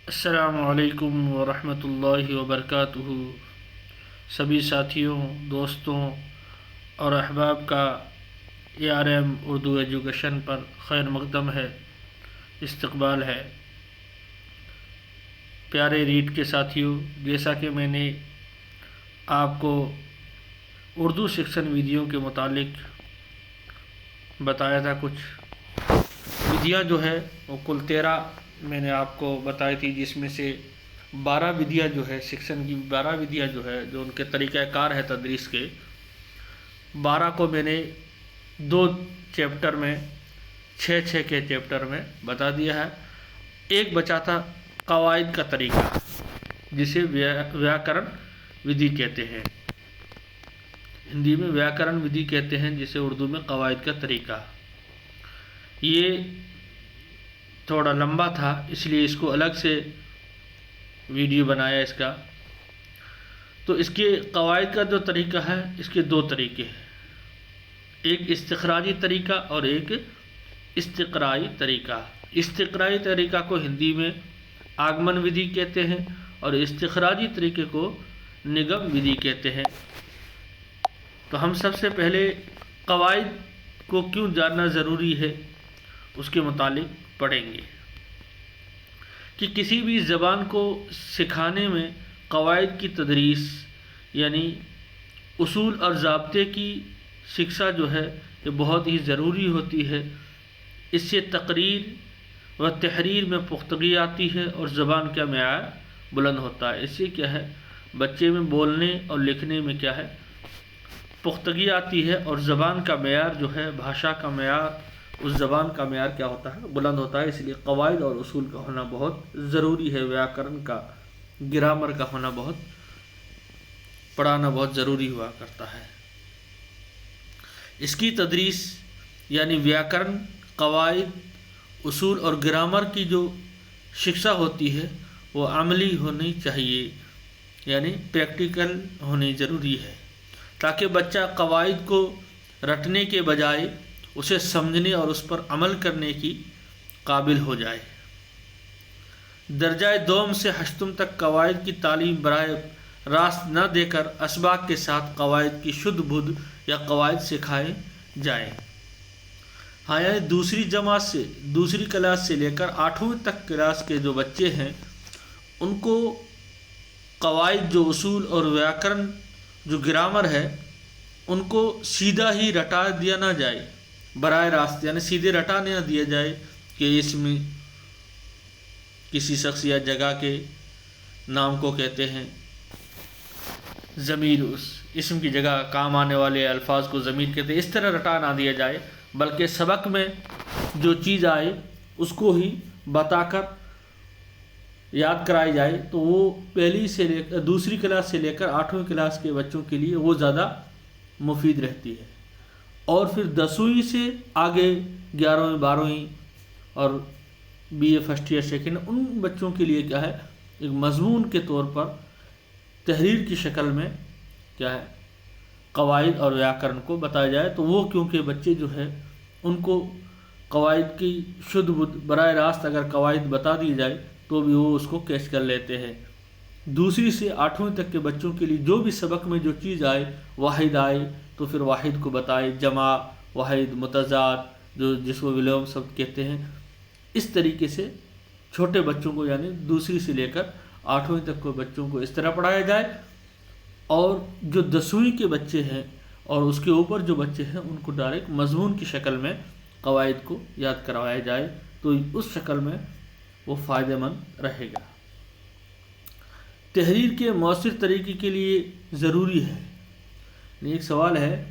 السلام علیکم ورحمۃ اللہ وبرکاتہ۔ سبھی ساتھیوں، دوستوں اور احباب کا ARM اردو ایجوکیشن پر خیر مقدم ہے، استقبال ہے۔ پیارے ریڈ کے ساتھیوں، جیسا کہ میں نے آپ کو اردو سیکشن ویڈیو کے متعلق بتایا تھا، کچھ ودیاں جو ہے وہ کل 13 میں نے آپ کو بتائی تھی، جس میں سے 12 ودیاں جو ہے سیکشن کی 12 ودیاں جو ہے جو ان کے طریقہ کار ہے تدریس کے، 12 کو میں نے 2 چیپٹر میں 6 کے چیپٹر میں بتا دیا ہے۔ ایک بچا تھا قواعد کا طریقہ، جسے ویاکرن ودھی کہتے ہیں، ہندی میں ویاکرن ودھی کہتے ہیں، جسے اردو میں قواعد کا طریقہ۔ یہ تھوڑا لمبا تھا، اس لیے اس کو الگ سے ویڈیو بنایا اس کا۔ تو اس کے قواعد کا جو طریقہ ہے، اس کے 2 طریقے ہیں، ایک استخراجی طریقہ اور ایک استقرائی طریقہ۔ استقرائی طریقہ کو ہندی میں آگمن ودھی کہتے ہیں اور استخراجی طریقے کو نگم ودھی کہتے ہیں۔ تو ہم سب سے پہلے قواعد کو کیوں جاننا ضروری ہے اس کے متعلق پڑھیں گے کہ کسی بھی زبان کو سکھانے میں قواعد کی تدریس یعنی اصول اور ضابطے کی شکشا جو ہے یہ بہت ہی ضروری ہوتی ہے۔ اس سے تقریر و تحریر میں پختگی آتی ہے اور زبان کا معیار بلند ہوتا ہے۔ اس سے کیا ہے، بچے میں بولنے اور لکھنے میں کیا ہے، پختگی آتی ہے اور زبان کا معیار جو ہے، بھاشا کا معیار، اس زبان کا معیار کیا ہوتا ہے، بلند ہوتا ہے۔ اس لیے قواعد اور اصول کا ہونا بہت ضروری ہے، ویاکرن کا، گرامر کا ہونا پڑھانا بہت ضروری ہوا کرتا ہے۔ اس کی تدریس یعنی ویاکرن، قواعد، اصول اور گرامر کی جو شکشا ہوتی ہے وہ عملی ہونی چاہیے، یعنی پریکٹیکل ہونی ضروری ہے، تاکہ بچہ قواعد کو رٹنے کے بجائے اسے سمجھنے اور اس پر عمل کرنے کی قابل ہو جائے۔ درجہ دوم سے ہشتم تک قواعد کی تعلیم براہ راست نہ دے کر اسباق کے ساتھ قواعد کی شدھ بدھ یا قواعد سکھائے جائیں۔ ہاں، یعنی دوسری کلاس سے لے کر 8ویں تک کلاس کے جو بچے ہیں، ان کو قواعد، جو اصول اور ویاکرن، جو گرامر ہے، ان کو سیدھا ہی رٹا دیا نہ جائے، براہ راست یعنی سیدھے رٹا نہ دیا جائے کہ اس میں کسی شخص یا جگہ کے نام کو کہتے ہیں ضمیر، اس اسم کی جگہ کام آنے والے الفاظ کو ضمیر کہتے ہیں، اس طرح رٹا نہ دیا جائے، بلکہ سبق میں جو چیز آئے اس کو ہی بتا کر یاد کرائی جائے۔ تو وہ دوسری کلاس سے لے کر 8ویں کلاس کے بچوں کے لیے وہ زیادہ مفید رہتی ہے، اور پھر 10ویں سے آگے 11ویں 12ویں اور BA فرسٹ ایئر سیکنڈ، ان بچوں کے لیے کیا ہے، ایک مضمون کے طور پر تحریر کی شکل میں کیا ہے، قواعد اور ویاکرن کو بتایا جائے۔ تو وہ کیونکہ بچے جو ہے ان کو قواعد کی شدھ بدھ براہ راست اگر قواعد بتا دی جائے تو بھی وہ اس کو کیچ کر لیتے ہیں۔ دوسری سے 8ویں تک کے بچوں کے لیے جو بھی سبق میں جو چیز آئے، واحد آئے تو پھر واحد کو بتائے، جمع، واحد، متضاد، جس کو ولوم شبد کہتے ہیں، اس طریقے سے چھوٹے بچوں کو یعنی دوسری سے لے کر 8ویں تک کے بچوں کو اس طرح پڑھایا جائے، اور جو 10ویں کے بچے ہیں اور اس کے اوپر جو بچے ہیں ان کو ڈائریکٹ مضمون کی شکل میں قواعد کو یاد کروایا جائے، تو اس شکل میں وہ فائدہ مند رہے گا۔ تحریر کے مؤثر طریقے کے لیے ضروری ہے، ایک سوال ہے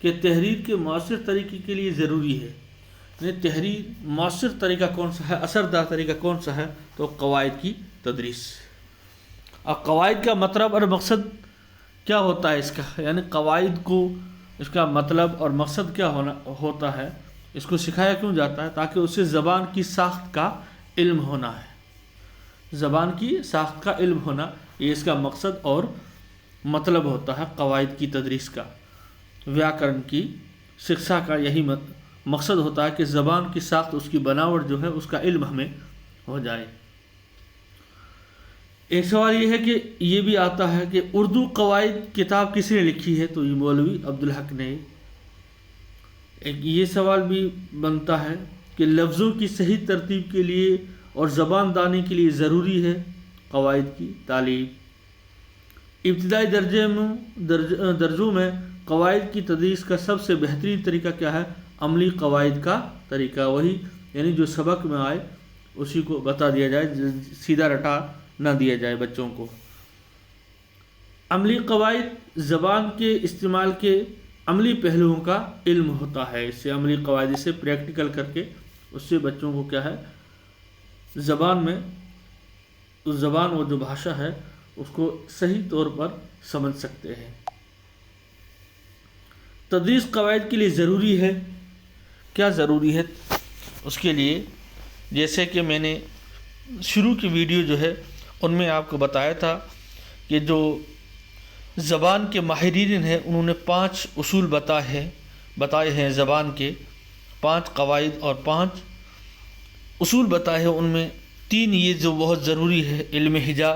کہ تحریر کے مؤثر طریقے کے لیے ضروری ہے، تحریر مؤثر طریقہ کون سا ہے، اثردار طریقہ کون سا ہے، تو قواعد کی تدریس۔ اب قواعد کا مطلب اور مقصد کیا ہوتا ہے اس کا، یعنی قواعد کو اس کا مطلب اور مقصد کیا ہوتا ہے، اس کو سکھایا کیوں جاتا ہے، تاکہ اسے زبان کی ساخت کا علم ہونا ہے، زبان کی ساخت کا علم ہونا، یہ اس کا مقصد اور مطلب ہوتا ہے قواعد کی تدریس کا۔ ویاکرن کی شکشا کا یہی مقصد ہوتا ہے کہ زبان کی ساخت، اس کی بناوٹ جو ہے، اس کا علم ہمیں ہو جائے۔ ایک سوال یہ ہے کہ یہ بھی آتا ہے کہ اردو قواعد کتاب کس نے لکھی ہے؟ تو یہ مولوی عبدالحق نے۔ ایک یہ سوال بھی بنتا ہے کہ لفظوں کی صحیح ترتیب کے لیے اور زبان دانی کے لیے ضروری ہے قواعد کی تعلیم۔ ابتدائی درجوں میں قواعد کی تدریس کا سب سے بہترین طریقہ کیا ہے؟ عملی قواعد کا طریقہ، وہی یعنی جو سبق میں آئے اسی کو بتا دیا جائے، سیدھا رٹا نہ دیا جائے بچوں کو۔ عملی قواعد زبان کے استعمال کے عملی پہلوؤں کا علم ہوتا ہے۔ اس سے عملی قواعد سے پریکٹیکل کر کے اس سے بچوں کو کیا ہے زبان میں اس زبان و جو بھاشا ہے اس کو صحیح طور پر سمجھ سکتے ہیں۔ تدریس قواعد کے لیے ضروری ہے، کیا ضروری ہے؟ اس کے لیے جیسے کہ میں نے شروع کی ویڈیو جو ہے ان میں آپ کو بتایا تھا کہ جو زبان کے ماہرین ہیں انہوں نے 5 اصول بتائے ہیں، زبان کے 5 قواعد اور 5 اصول بتائے ہیں۔ ان میں 3 یہ جو بہت ضروری ہے، علم ہجا،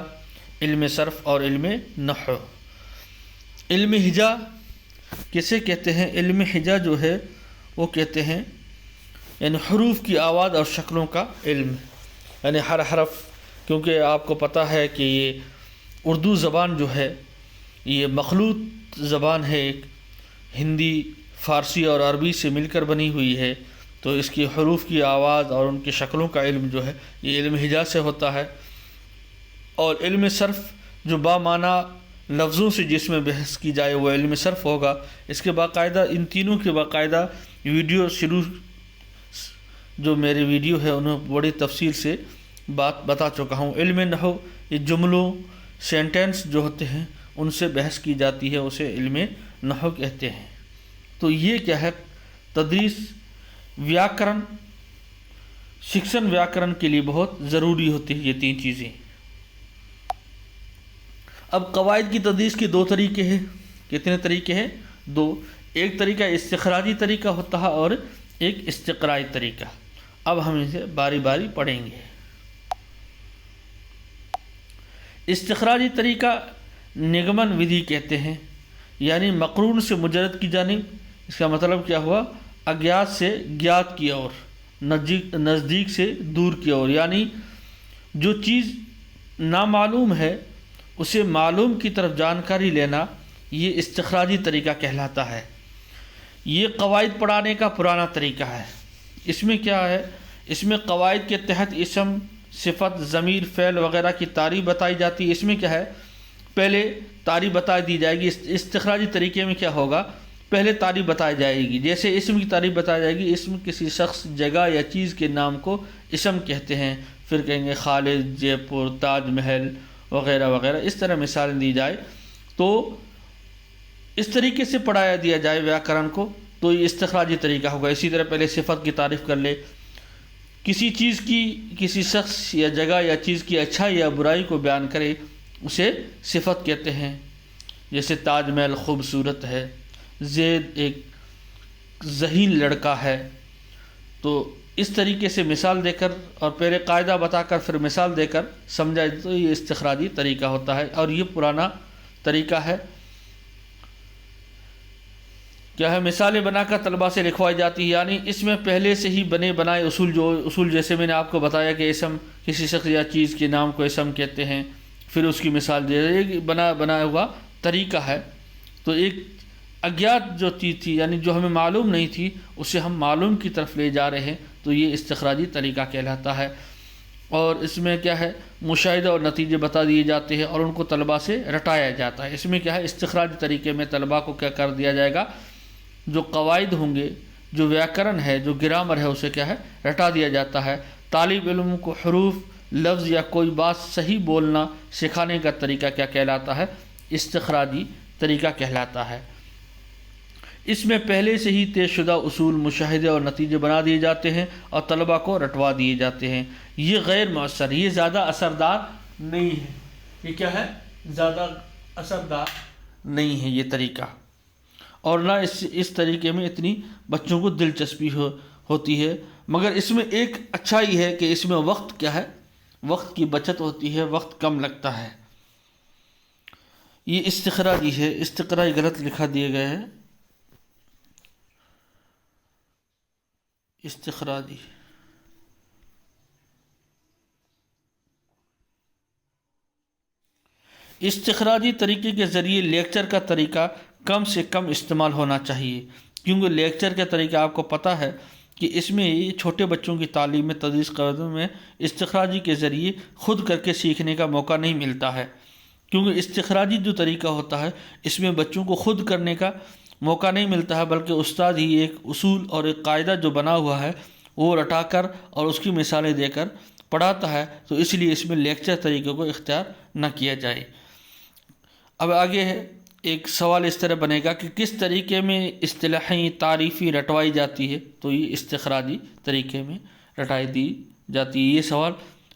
علم صرف اور علم نحو۔ علم ہجا کسے کہتے ہیں؟ علم ہجا جو ہے وہ کہتے ہیں یعنی حروف کی آواز اور شکلوں کا علم، یعنی ہر حرف، کیونکہ آپ کو پتہ ہے کہ یہ اردو زبان جو ہے یہ مخلوط زبان ہے، ایک ہندی، فارسی اور عربی سے مل کر بنی ہوئی ہے، تو اس کی حروف کی آواز اور ان کی شکلوں کا علم جو ہے یہ علم ہجا سے ہوتا ہے۔ اور علم صرف جو بامعنی لفظوں سے جس میں بحث کی جائے وہ علم صرف ہوگا۔ اس کے باقاعدہ ان تینوں کے باقاعدہ ویڈیو شروع جو میری ویڈیو ہے انہیں بڑی تفصیل سے بات بتا چکا ہوں۔ علم نحو یہ جملوں، سینٹنس جو ہوتے ہیں ان سے بحث کی جاتی ہے، اسے علم نحو کہتے ہیں۔ تو یہ کیا ہے؟ تدریس ویاکرن، شکشن ویاکرن کے لیے بہت ضروری ہوتی ہے یہ 3 چیزیں۔ اب قواعد کی تدریس کے 2 طریقے ہیں۔ کتنے طریقے ہیں؟ 2۔ ایک طریقہ استخراجی طریقہ ہوتا ہے اور ایک استقرائی طریقہ۔ اب ہم اسے باری باری پڑھیں گے۔ استخراجی طریقہ نگمن ودھی کہتے ہیں، یعنی مقرون سے مجرد کی جانب۔ اس کا مطلب کیا ہوا؟ اگیات سے گیات کی اور، نزدیک سے دور کی اور، یعنی جو چیز نامعلوم ہے اسے معلوم کی طرف جانکاری لینا، یہ استخراجی طریقہ کہلاتا ہے۔ یہ قواعد پڑھانے کا پرانا طریقہ ہے۔ اس میں کیا ہے؟ اس میں قواعد کے تحت اسم، صفت، ضمیر، فعل وغیرہ کی تعریف بتائی جاتی ہے۔ اس میں کیا ہے؟ پہلے تعریف بتا دی جائے گی۔ استخراجی طریقے میں کیا ہوگا؟ پہلے تعریف بتائی جائے گی، جیسے اسم کی تعریف بتائی جائے گی۔ اسم کسی شخص، جگہ یا چیز کے نام کو اسم کہتے ہیں۔ پھر کہیں گے خالد، جے پور، تاج محل وغیرہ وغیرہ، اس طرح مثال دی جائے تو اس طریقے سے پڑھایا دیا جائے ویاکرن کو تو یہ استخراجی طریقہ ہوگا۔ اسی طرح پہلے صفت کی تعریف کر لے، کسی چیز کی، کسی شخص یا جگہ یا چیز کی اچھائی یا برائی کو بیان کرے، اسے صفت کہتے ہیں۔ جیسے تاج محل خوبصورت ہے، زید ایک ذہین لڑکا ہے۔ تو اس طریقے سے مثال دے کر اور پہلے قاعدہ بتا کر پھر مثال دے کر سمجھائے تو یہ استخراجی طریقہ ہوتا ہے، اور یہ پرانا طریقہ ہے۔ کیا ہے؟ مثالیں بنا کر طلباء سے لکھوائی جاتی ہے، یعنی اس میں پہلے سے ہی بنے بنائے اصول جیسے میں نے آپ کو بتایا کہ اسم کسی شخص یا چیز کے نام کو اسم کہتے ہیں، پھر اس کی مثال دے رہے ہیں، بنا ہوا طریقہ ہے۔ تو ایک اگیات جو چیز تھی، یعنی جو ہمیں معلوم نہیں تھی، اسے ہم معلوم کی طرف لے جا رہے ہیں، تو یہ استخراجی طریقہ کہلاتا ہے۔ اور اس میں کیا ہے؟ مشاہدہ اور نتیجے بتا دیے جاتے ہیں اور ان کو طلباء سے رٹایا جاتا ہے۔ اس میں کیا ہے؟ استخراجی طریقے میں طلباء کو کیا کر دیا جائے گا؟ جو قواعد ہوں گے، جو ویاکرن ہے، جو گرامر ہے، اسے کیا ہے؟ رٹا دیا جاتا ہے۔ طالب علم کو حروف، لفظ یا کوئی بات صحیح بولنا سکھانے کا طریقہ کیا کہلاتا ہے؟ استخراجی طریقہ کہلاتا ہے۔ اس میں پہلے سے ہی طے شدہ اصول، مشاہدے اور نتیجے بنا دیے جاتے ہیں اور طلباء کو رٹوا دیے جاتے ہیں۔ یہ غیر مؤثر، یہ زیادہ اثردار نہیں ہے۔ یہ کیا ہے؟ زیادہ اثردار نہیں ہے یہ طریقہ، اور نہ اس طریقے میں اتنی بچوں کو دلچسپی ہوتی ہے۔ مگر اس میں ایک اچھائی ہے کہ اس میں وقت کیا ہے؟ وقت کی بچت ہوتی ہے، وقت کم لگتا ہے۔ یہ استخراجی ہے، استقرائی غلط لکھا دیے گئے ہے، استخراجی۔ استخراجی طریقے کے ذریعے لیکچر کا طریقہ کم سے کم استعمال ہونا چاہیے، کیونکہ لیکچر کا طریقہ آپ کو پتہ ہے کہ اس میں چھوٹے بچوں کی تعلیم میں تدریس قدم میں استخراجی کے ذریعے خود کر کے سیکھنے کا موقع نہیں ملتا ہے، کیونکہ استخراجی جو طریقہ ہوتا ہے اس میں بچوں کو خود کرنے کا موقع نہیں ملتا ہے، بلکہ استاد ہی ایک اصول اور ایک قاعدہ جو بنا ہوا ہے وہ رٹا کر اور اس کی مثالیں دے کر پڑھاتا ہے، تو اس لیے اس میں لیکچر طریقے کو اختیار نہ کیا جائے۔ اب آگے ہے ایک سوال اس طرح بنے گا کہ کس طریقے میں اصطلاحی تعریفی رٹوائی جاتی ہے، تو یہ استخراجی طریقے میں رٹائی دی جاتی ہے۔ یہ سوال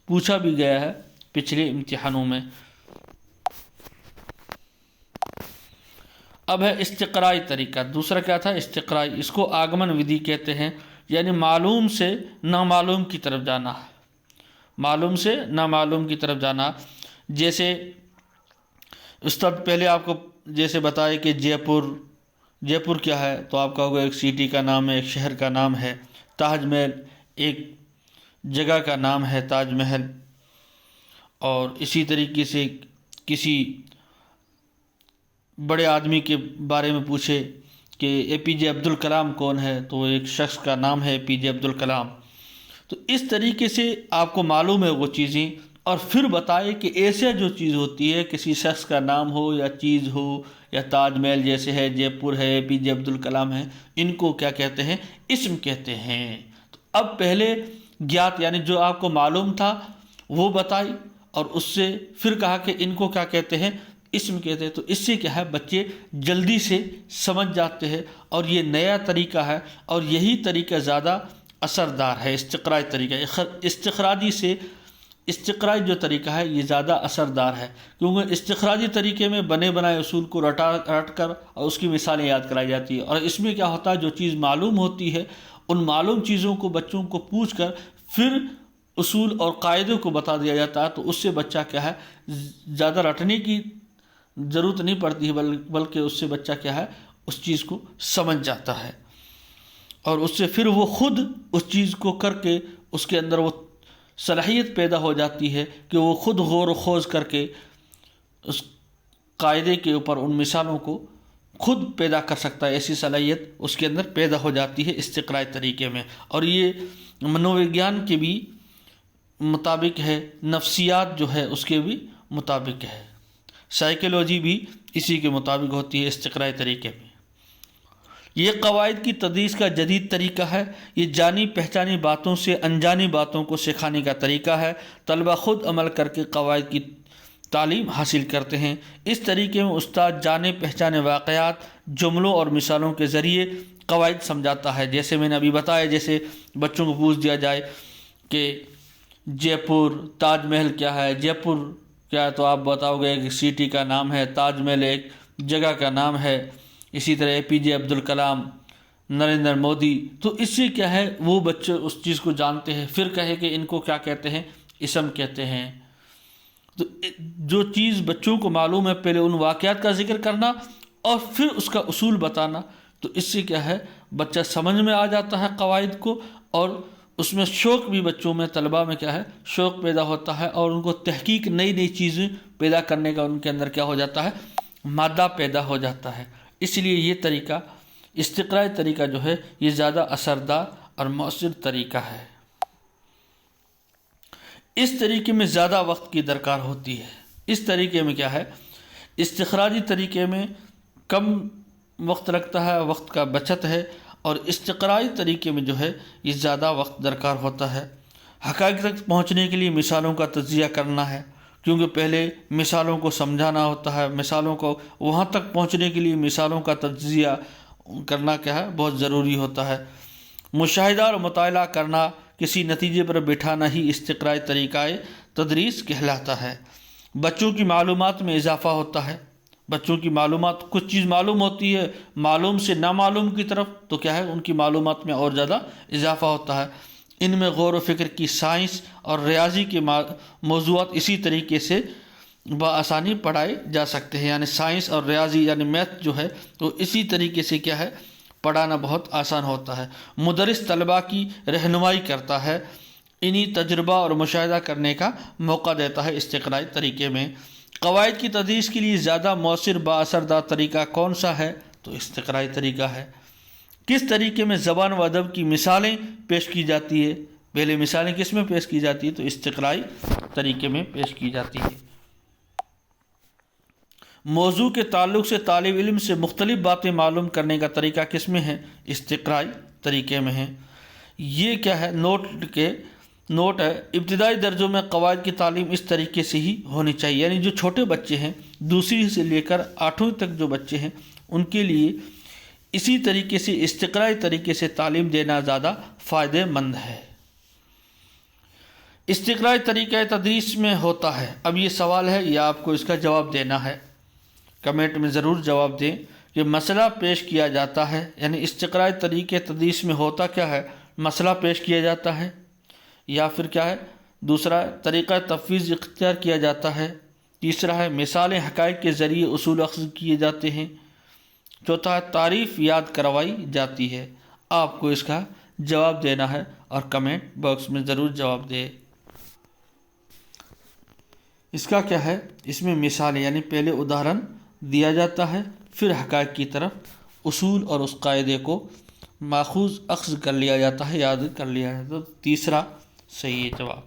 پوچھا بھی گیا ہے پچھلے امتحانوں میں۔ اب ہے استقرائی طریقہ، دوسرا کیا تھا؟ استقرائی، اس کو آگمن ودھی کہتے ہیں، یعنی معلوم سے نامعلوم کی طرف جانا، معلوم سے نامعلوم کی طرف جانا۔ جیسے استاد پہلے آپ کو جیسے بتائے کہ جے پور کیا ہے، تو آپ کا ہوگا ایک سٹی کا نام ہے، ایک شہر کا نام ہے۔ تاج محل ایک جگہ کا نام ہے، تاج محل۔ اور اسی طریقے سے کسی بڑے آدمی کے بارے میں پوچھے کہ اے پی جے عبد الکلام کون ہے، تو ایک شخص کا نام ہے اے پی جے عبد الکلام۔ تو اس طریقے سے آپ کو معلوم ہے وہ چیزیں، اور پھر بتائے کہ ایسے جو چیز ہوتی ہے، کسی شخص کا نام ہو یا چیز ہو، یا تاج محل جیسے ہے، جے پور ہے، اے پی جے عبد الکلام ہے، ان کو کیا کہتے ہیں؟ اسم کہتے ہیں۔ تو اب پہلے گیات یعنی جو آپ کو معلوم تھا وہ بتائی، اور اس سے پھر کہا کہ ان کو کیا کہتے ہیں؟ اسم کہتے ہیں۔ تو اس سے کیا ہے، بچے جلدی سے سمجھ جاتے ہیں، اور یہ نیا طریقہ ہے، اور یہی طریقہ زیادہ اثردار ہے، استقرائی طریقہ۔ استخراجی سے استقرائی جو طریقہ ہے یہ زیادہ اثردار ہے، کیونکہ استخراجی طریقے میں بنے بنائے اصول کو رٹ کر اور اس کی مثالیں یاد کرائی جاتی ہے، اور اس میں کیا ہوتا ہے، جو چیز معلوم ہوتی ہے ان معلوم چیزوں کو بچوں کو پوچھ کر پھر اصول اور قاعدوں کو بتا دیا جاتا ہے، تو اس سے بچہ کیا ہے، زیادہ رٹنے کی ضرورت نہیں پڑتی ہے، بلکہ اس سے بچہ کیا ہے، اس چیز کو سمجھ جاتا ہے، اور اس سے پھر وہ خود اس چیز کو کر کے اس کے اندر وہ صلاحیت پیدا ہو جاتی ہے کہ وہ خود غور و خوض کر کے اس قاعدے کے اوپر ان مثالوں کو خود پیدا کر سکتا ہے، ایسی صلاحیت اس کے اندر پیدا ہو جاتی ہے استقرائی طریقے میں۔ اور یہ منووگیان کے بھی مطابق ہے، نفسیات جو ہے اس کے بھی مطابق ہے، سائیکولوجی بھی اسی کے مطابق ہوتی ہے استقرائی طریقے میں۔ یہ قواعد کی تدریس کا جدید طریقہ ہے، یہ جانی پہچانی باتوں سے انجانی باتوں کو سکھانے کا طریقہ ہے۔ طلبہ خود عمل کر کے قواعد کی تعلیم حاصل کرتے ہیں۔ اس طریقے میں استاد جانے پہچانے واقعات، جملوں اور مثالوں کے ذریعے قواعد سمجھاتا ہے۔ جیسے میں نے ابھی بتایا، جیسے بچوں کو پوچھ دیا جائے کہ جے پور، تاج محل کیا ہے، جے پور کیا ہے، تو آپ بتاؤ گے کہ سٹی کا نام ہے، تاج محل ایک جگہ کا نام ہے، اسی طرح اے پی جے عبد الکلام، نریندر مودی، تو اس سے کیا ہے وہ بچے اس چیز کو جانتے ہیں، پھر کہے کہ ان کو کیا کہتے ہیں، اسم کہتے ہیں۔ تو جو چیز بچوں کو معلوم ہے پہلے ان واقعات کا ذکر کرنا اور پھر اس کا اصول بتانا، تو اس سے کیا ہے بچہ سمجھ میں آ جاتا ہے قواعد کو، اور اس میں شوق بھی بچوں میں، طلباء میں کیا ہے شوق پیدا ہوتا ہے، اور ان کو تحقیق نئی نئی چیزیں پیدا کرنے کا ان کے اندر کیا ہو جاتا ہے، مادہ پیدا ہو جاتا ہے۔ اس لیے یہ طریقہ استقرائی طریقہ جو ہے یہ زیادہ اثردار اور مؤثر طریقہ ہے۔ اس طریقے میں زیادہ وقت کی درکار ہوتی ہے۔ اس طریقے میں کیا ہے، استخراجی طریقے میں کم وقت لگتا ہے، وقت کا بچت ہے، اور استقرائی طریقے میں جو ہے یہ زیادہ وقت درکار ہوتا ہے۔ حقائق تک پہنچنے کے لیے مثالوں کا تجزیہ کرنا ہے، کیونکہ پہلے مثالوں کو سمجھانا ہوتا ہے، مثالوں کو وہاں تک پہنچنے کے لیے مثالوں کا تجزیہ کرنا کیا ہے بہت ضروری ہوتا ہے۔ مشاہدہ اور مطالعہ کرنا، کسی نتیجے پر بٹھانا ہی استقرائی طریقہ تدریس کہلاتا ہے۔ بچوں کی معلومات میں اضافہ ہوتا ہے، بچوں کی معلومات، کچھ چیز معلوم ہوتی ہے، معلوم سے نامعلوم کی طرف، تو کیا ہے ان کی معلومات میں اور زیادہ اضافہ ہوتا ہے۔ ان میں غور و فکر کی سائنس اور ریاضی کے موضوعات اسی طریقے سے بآسانی پڑھائے جا سکتے ہیں، یعنی سائنس اور ریاضی یعنی میتھ جو ہے تو اسی طریقے سے کیا ہے پڑھانا بہت آسان ہوتا ہے۔ مدرس طلباء کی رہنمائی کرتا ہے، انہی تجربہ اور مشاہدہ کرنے کا موقع دیتا ہے استقرائی طریقے میں۔ قواعد کی تدریس کے لیے زیادہ مؤثر بااثردار طریقہ کون سا ہے؟ تو استقرائی طریقہ ہے۔ کس طریقے میں زبان و ادب کی مثالیں پیش کی جاتی ہے؟ پہلے مثالیں کس میں پیش کی جاتی ہے؟ تو استقرائی طریقے میں پیش کی جاتی ہے۔ موضوع کے تعلق سے طالب علم سے مختلف باتیں معلوم کرنے کا طریقہ کس میں ہے؟ استقرائی طریقے میں ہے۔ یہ کیا ہے؟ نوٹ ہے، ابتدائی درجوں میں قواعد کی تعلیم اس طریقے سے ہی ہونی چاہیے، یعنی جو چھوٹے بچے ہیں 2 سے لے کر 8ویں تک جو بچے ہیں ان کے لیے اسی طریقے سے استقرائی طریقے سے تعلیم دینا زیادہ فائدہ مند ہے۔ استقرائی طریقہ تدریس میں ہوتا ہے۔ اب یہ سوال ہے، یہ آپ کو اس کا جواب دینا ہے، کمنٹ میں ضرور جواب دیں کہ مسئلہ پیش کیا جاتا ہے، یعنی استقرائی طریقے تدریس میں ہوتا کیا ہے؟ مسئلہ پیش کیا جاتا ہے، یا پھر کیا ہے دوسرا طریقہ تفویض اختیار کیا جاتا ہے، تیسرا ہے مثالیں حقائق کے ذریعے اصول اخذ کیے جاتے ہیں، چوتھا ہے تعریف یاد کروائی جاتی ہے۔ آپ کو اس کا جواب دینا ہے اور کمنٹ باکس میں ضرور جواب دیں۔ اس کا کیا ہے؟ اس میں مثالیں یعنی پہلے ادھارن دیا جاتا ہے، پھر حقائق کی طرف اصول اور اس قاعدے کو ماخوذ اخذ کر لیا جاتا ہے، یاد کر لیا جاتا ہے۔ تو تیسرا صحیح ہے جواب۔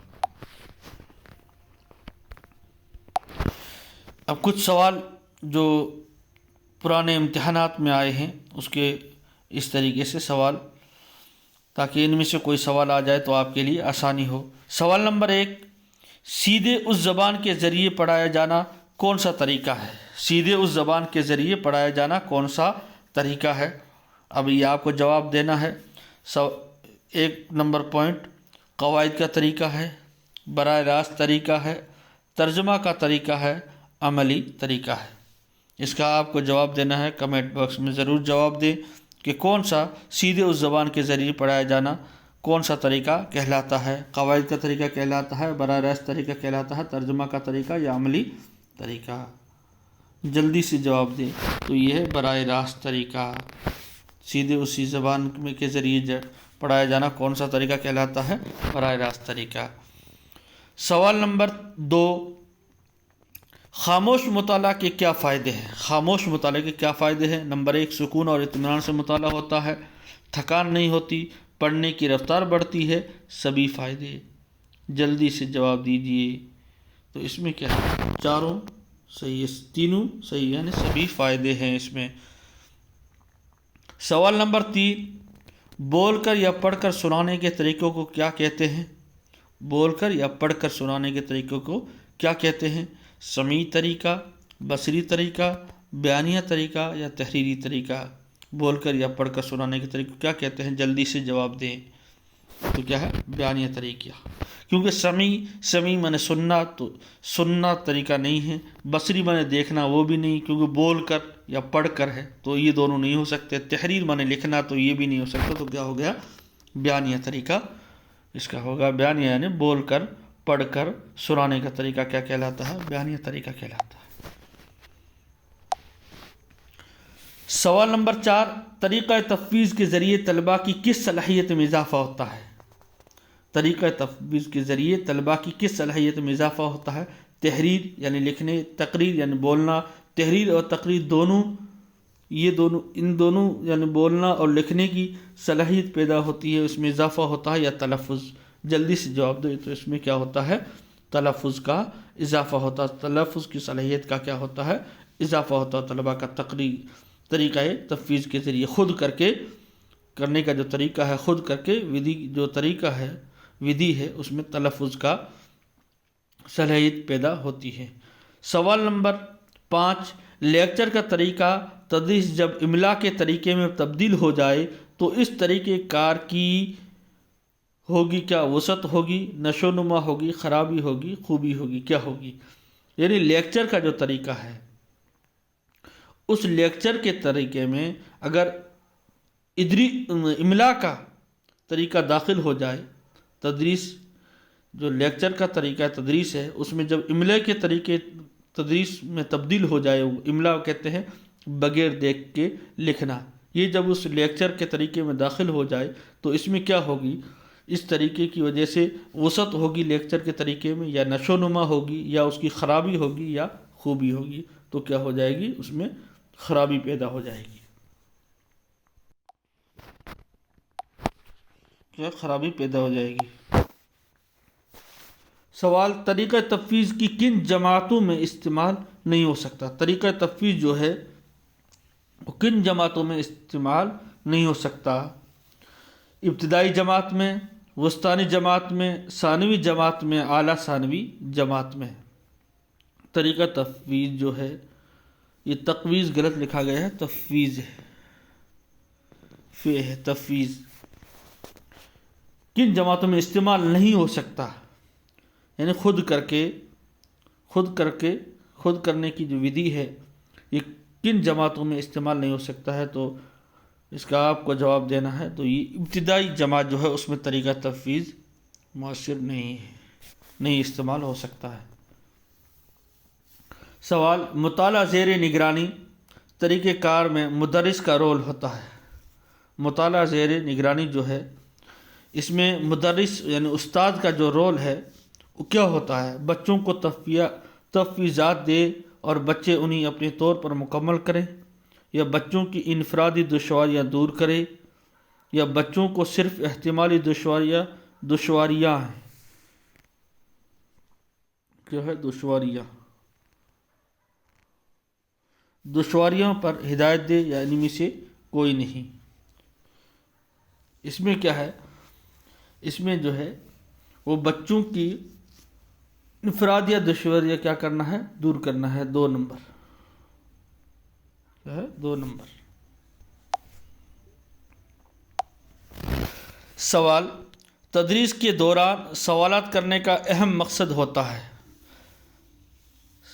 اب کچھ سوال جو پرانے امتحانات میں آئے ہیں اس کے اس طریقے سے سوال، تاکہ ان میں سے کوئی سوال آ جائے تو آپ کے لیے آسانی ہو۔ سوال نمبر 1، سیدھے اس زبان کے ذریعے پڑھایا جانا کون سا طریقہ ہے؟ سیدھے اس زبان کے ذریعے پڑھایا جانا کون سا طریقہ ہے؟ اب یہ آپ کو جواب دینا ہے۔ 1 نمبر پوائنٹ، قواعد کا طریقہ ہے، براہ راست طریقہ ہے، ترجمہ کا طریقہ ہے، عملی طریقہ ہے۔ اس کا آپ کو جواب دینا ہے، کمنٹ باکس میں ضرور جواب دیں کہ کون سا سیدھے اس زبان کے ذریعے پڑھایا جانا کون سا طریقہ کہلاتا ہے؟ قواعد کا طریقہ کہلاتا ہے، براہ راست طریقہ کہلاتا ہے، ترجمہ کا طریقہ یا عملی طریقہ؟ جلدی سے جواب دیں۔ تو یہ ہے براہ راست طریقہ، سیدھے اسی زبان کے ذریعے پڑھایا جانا کون سا طریقہ کہلاتا ہے؟ براہ راست طریقہ۔ سوال نمبر 2، خاموش مطالعہ کے کیا فائدے ہیں؟ خاموش مطالعے کے کیا فائدے ہیں؟ نمبر 1، سکون اور اطمینان سے مطالعہ ہوتا ہے، تھکان نہیں ہوتی، پڑھنے کی رفتار بڑھتی ہے، سبھی فائدے۔ جلدی سے جواب دیجیے۔ تو اس میں کیا ہے؟ چاروں صحیح ہے، تینوں صحیح ہے، یعنی سبھی فائدے ہیں اس میں۔ سوال نمبر 3، بول کر یا پڑھ کر سنانے کے طریقوں کو کیا کہتے ہیں؟ بول کر یا پڑھ کر سنانے کے طریقوں کو کیا کہتے ہیں؟ سمعی طریقہ، بصری طریقہ، بیانیہ طریقہ یا تحریری طریقہ؟ بول کر یا پڑھ کر سنانے کے طریقے کو کیا کہتے ہیں؟ جلدی سے جواب دیں۔ تو کیا ہے؟ بیانیہ طریقہ، کیونکہ سمعی مانے سننا، تو سننا طریقہ نہیں ہے، بصری مانے دیکھنا وہ بھی نہیں، کیونکہ بول کر یا پڑھ کر ہے تو یہ دونوں نہیں ہو سکتے، تحریر مانے لکھنا تو یہ بھی نہیں ہو سکتا، تو کیا ہو گیا؟ بیانیہ طریقہ اس کا ہوگا۔ بیانیہ یعنی بول کر پڑھ کر سنانے کا طریقہ کیا کہلاتا ہے؟ بیانیہ طریقہ کہلاتا ہے۔ سوال نمبر 4، طریقہ تفویض کے ذریعے طلباء کی کس صلاحیت میں اضافہ ہوتا ہے؟ طریقہ تفویض کے ذریعے طلباء کی کس صلاحیت میں اضافہ ہوتا ہے؟ تحریر یعنی لکھنے، تقریر یعنی بولنا۔ تحریر اور تقریر دونوں، ان دونوں یعنی بولنا اور لکھنے کی صلاحیت پیدا ہوتی ہے، اس میں اضافہ ہوتا ہے، یا تلفظ؟ جلدی سے جواب دو۔ تو اس میں کیا ہوتا ہے؟ تلفظ کا اضافہ ہوتا ہے، تلفظ کی صلاحیت کا کیا ہوتا ہے؟ اضافہ ہوتا ہے طلباء کا۔ طریقہ تفویض کے ذریعے خود کر کے کرنے کا جو طریقہ ہے، خود کر کے جو طریقہ ہے، ودھی ہے، اس میں تلفظ کا صلاحیت پیدا ہوتی ہے۔ سوال نمبر 5، لیکچر کا طریقہ تدریس جب املا کے طریقے میں تبدیل ہو جائے تو اس طریقے کار کی ہوگی کیا؟ وسعت ہوگی، نشو و نما ہوگی، خرابی ہوگی، خوبی ہوگی؟ کیا ہوگی؟ یعنی لیکچر کا جو طریقہ ہے، اس لیکچر کے طریقے میں اگر املا کا طریقہ داخل ہو جائے تدریس جو لیکچر کا طریقہ تدریس ہے اس میں جب املا کے طریقے تدریس میں تبدیل ہو جائے، املا کہتے ہیں بغیر دیکھ کے لکھنا، یہ جب اس لیکچر کے طریقے میں داخل ہو جائے تو اس میں کیا ہوگی، اس طریقے کی وجہ سے وسعت ہوگی لیکچر کے طریقے میں، یا نشو و نما ہوگی، یا اس کی خرابی ہوگی یا خوبی ہوگی، تو کیا ہو جائے گی، اس میں خرابی پیدا ہو جائے گی، کیا خرابی پیدا ہو جائے گی۔ سوال، طریقہ تفویض کی کن جماعتوں میں استعمال نہیں ہو سکتا؟ طریقہ تفویض جو ہے وہ کن جماعتوں میں استعمال نہیں ہو سکتا؟ ابتدائی جماعت میں، وسطانی جماعت میں، ثانوی جماعت میں، اعلیٰ ثانوی جماعت میں۔ طریقہ تفویض جو ہے، یہ تقویض غلط لکھا گیا ہے، تفویض ہے، تفویض کن جماعتوں میں استعمال نہیں ہو سکتا، یعنی خود کرنے کی جو ودھی ہے یہ کن جماعتوں میں استعمال نہیں ہو سکتا ہے، تو اس کا آپ کو جواب دینا ہے۔ تو یہ ابتدائی جماعت جو ہے اس میں طریقہ تفویض مؤثر نہیں استعمال ہو سکتا ہے۔ سوال، مطالعہ زیر نگرانی طریقہ کار میں مدرس کا رول ہوتا ہے۔ مطالعہ زیر نگرانی جو ہے اس میں مدرس یعنی استاد کا جو رول ہے وہ کیا ہوتا ہے، بچوں کو تفویضات دے اور بچے انہیں اپنے طور پر مکمل کریں، یا بچوں کی انفرادی دشواریاں دور کرے، یا بچوں کو صرف احتمالی دشواریاں ہیں، کیا ہے دشواریوں پر ہدایت دے، یا ان میں سے کوئی نہیں۔ اس میں کیا ہے، اس میں جو ہے وہ بچوں کی انفراد یا دشواریاں کیا کرنا ہے، دور کرنا ہے۔ 2 نمبر کیا ہے، 2 نمبر۔ سوال، تدریس کے دوران سوالات کرنے کا اہم مقصد ہوتا ہے۔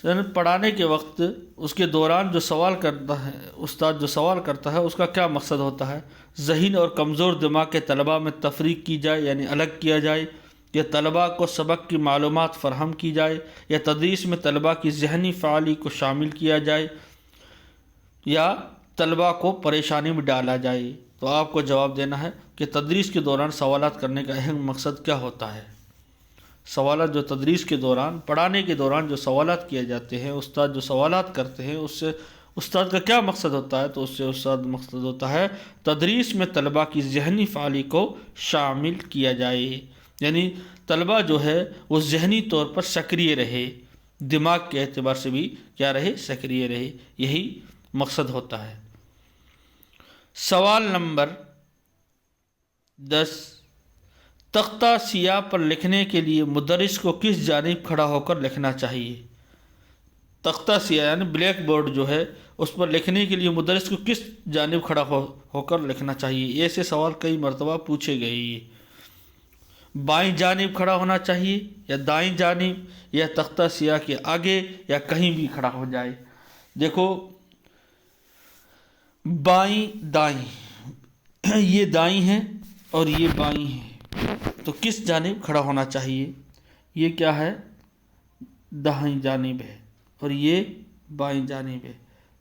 یعنی پڑھانے کے وقت اس کے دوران جو سوال کرتا ہے استاد، جو سوال کرتا ہے اس کا کیا مقصد ہوتا ہے، ذہین اور کمزور دماغ کے طلباء میں تفریق کی جائے یعنی الگ کیا جائے، یا طلباء کو سبق کی معلومات فراہم کی جائے، یا تدریس میں طلباء کی ذہنی فعالی کو شامل کیا جائے، یا طلباء کو پریشانی میں ڈالا جائے۔ تو آپ کو جواب دینا ہے کہ تدریس کے دوران سوالات کرنے کا اہم مقصد کیا ہوتا ہے۔ سوالات جو تدریس کے دوران، پڑھانے کے دوران جو سوالات کیے جاتے ہیں، استاد جو سوالات کرتے ہیں اس سے استاد کا کیا مقصد ہوتا ہے، تو اس سے استاد مقصد ہوتا ہے تدریس میں طلباء کی ذہنی فعالی کو شامل کیا جائے، یعنی طلباء جو ہے وہ ذہنی طور پر سکریہ رہے، دماغ کے اعتبار سے بھی کیا رہے، سکریہ رہے، یہی مقصد ہوتا ہے۔ سوال نمبر 10، تختہ سیاہ پر لکھنے کے لیے مدرس کو کس جانب کھڑا ہو کر لکھنا چاہیے؟ تختہ سیاہ یعنی بلیک بورڈ جو ہے اس پر لکھنے کے لیے مدرس کو کس جانب کھڑا ہو کر لکھنا چاہیے؟ ایسے سوال کئی مرتبہ پوچھے گئے۔ بائیں جانب کھڑا ہونا چاہیے، یا دائیں جانب، یا تختہ سیاہ کے آگے، یا کہیں بھی کھڑا ہو جائے۔ دیکھو، بائیں دائیں، یہ دائیں ہے اور یہ بائیں ہے، تو کس جانب کھڑا ہونا چاہیے؟ یہ کیا ہے، دائیں جانب ہے، اور یہ بائیں جانب ہے۔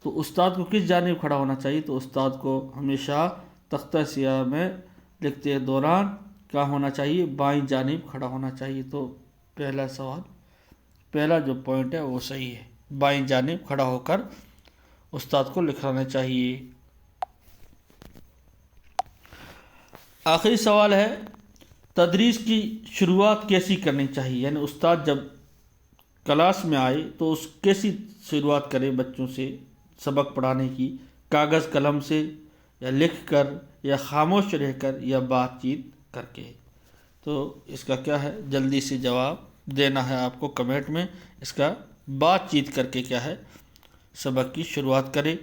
تو استاد کو کس جانب کھڑا ہونا چاہیے؟ تو استاد کو ہمیشہ تختہ سیاہ میں لکھتے دوران کیا ہونا چاہیے، بائیں جانب کھڑا ہونا چاہیے۔ تو پہلا سوال، پہلا جو پوائنٹ ہے وہ صحیح ہے، بائیں جانب کھڑا ہو کر استاد کو لکھانا چاہیے۔ آخری سوال ہے، تدریس کی شروعات کیسی کرنی چاہیے؟ یعنی استاد جب کلاس میں آئے تو اس کیسی شروعات کرے بچوں سے سبق پڑھانے کی، کاغذ قلم سے، یا لکھ کر، یا خاموش رہ کر، یا بات چیت کر کے؟ تو اس کا کیا ہے، جلدی سے جواب دینا ہے آپ کو کمنٹ میں۔ اس کا بات چیت کر کے کیا ہے، سبق کی شروعات کرے۔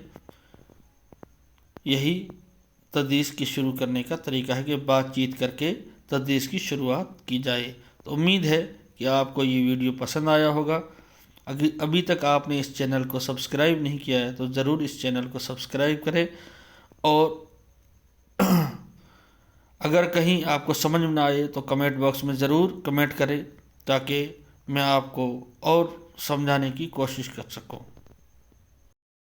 یہی تدریس کی شروع کرنے کا طریقہ ہے کہ بات چیت کر کے تدریس کی شروعات کی جائے۔ تو امید ہے کہ آپ کو یہ ویڈیو پسند آیا ہوگا۔ ابھی تک آپ نے اس چینل کو سبسکرائب نہیں کیا ہے تو ضرور اس چینل کو سبسکرائب کریں، اور اگر کہیں آپ کو سمجھ میں نہ آئے تو کمنٹ باکس میں ضرور کمنٹ کریں تاکہ میں آپ کو اور سمجھانے کی کوشش کر سکوں.